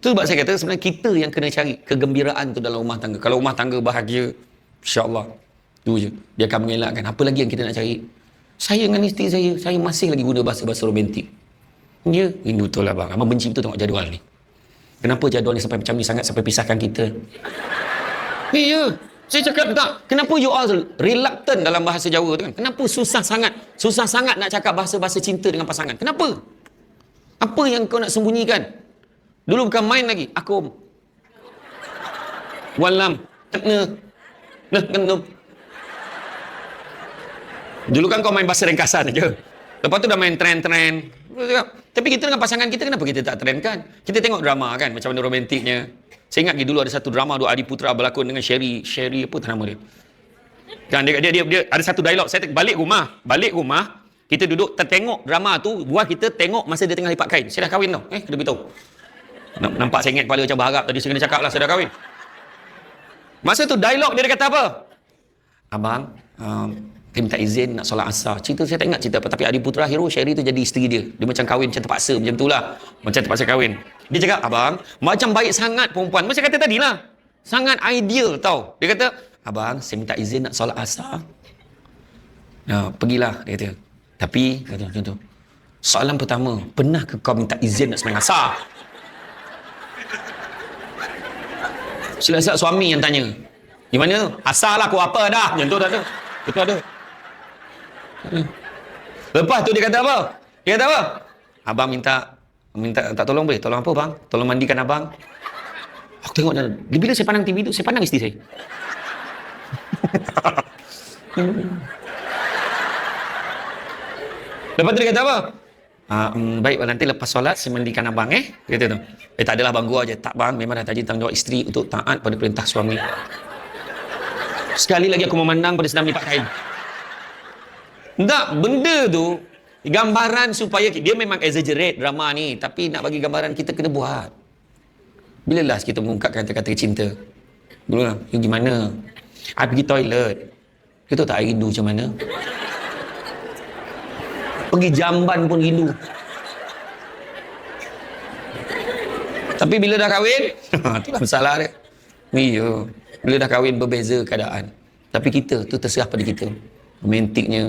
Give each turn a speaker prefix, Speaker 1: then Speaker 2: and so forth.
Speaker 1: Tu sebab saya kata sebenarnya kita yang kena cari kegembiraan tu dalam rumah tangga. Kalau rumah tangga bahagia, insya-Allah. Tu je. Dia akan mengelakkan. Apa lagi yang kita nak cari? Saya dengan isteri saya masih lagi guna bahasa-bahasa romantik. Ya, ini betul lah bang. Abang benci betul tengok jadual ni. Kenapa jadual ni sampai macam ni sangat sampai pisahkan kita? Ya. Saya cakap tak. Kenapa you all reluctant dalam bahasa Jawa tu kan? Kenapa susah sangat nak cakap bahasa-bahasa cinta dengan pasangan? Kenapa? Apa yang kau nak sembunyikan? Dulu bukan main lagi. Akum. Walam. Tekna. Kenum. Dulu kan kau main bahasa ringkasan aja. Lepas tu dah main trend-trend. Tapi kita dengan pasangan kita, kenapa kita tak trend kan? Kita tengok drama kan, macam mana romantiknya. Saya ingat dulu ada satu drama dua Adi Putra berlakon dengan Sherry apa tu nama dia? Kan dia ada satu dialog. Saya balik rumah, kita duduk tertengok drama tu, buah kita tengok masa dia tengah lipat kain. Saya dah kahwin tau. Kena beritahu. Nampak sengit kepala macam berharap tadi saya kena cakap lah saya dah kahwin. Masa tu dialog dia kata apa? Abang, dia minta izin nak solat asar. Cerita saya tak ingat cerita apa. Tapi Adi Putra hero Sherry tu jadi isteri dia. Dia macam kahwin macam terpaksa. Macam tu lah. Macam terpaksa kahwin. Dia cakap, abang, macam baik sangat perempuan. Macam kata tadi lah. Sangat ideal tau. Dia kata, abang, saya minta izin nak solat asar. Pergilah, dia kata. Tapi, kata macam tu. Soalan pertama, pernah ke kau minta izin nak sembahyang asar? Sila-sila suami yang tanya. Di mana tu? Asar lah, kau apa dah? Macam tu dah tu. Betul ada. Lepas tu dia kata apa? Dia kata apa? Abang minta tak tolong boleh? Tolong apa bang? Tolong mandikan abang. Aku tengok dah. Bila saya pandang TV tu, saya pandang isteri saya. Lepas tu dia kata apa? Baik nanti lepas solat saya mandikan abang Dia kata tu. Tak adalah bang, gua aje. Tak bang, memang dah tajin tanggungjawab isteri untuk taat pada perintah suami. Sekali lagi aku memandang pada sedang lipat kain. Tak, benda tu gambaran supaya dia memang exaggerate drama ni, tapi nak bagi gambaran kita kena buat. Bila last kita mengungkapkan kata-kata cinta? Dulu lah, you gimana? I pergi toilet. Kita tak rindu macam mana? Pergi jamban pun rindu. Tapi bila dah kahwin, itulah masalah dia. Iya. Bila dah kahwin berbeza keadaan. Tapi kita tu terserah pada kita. Romantiknya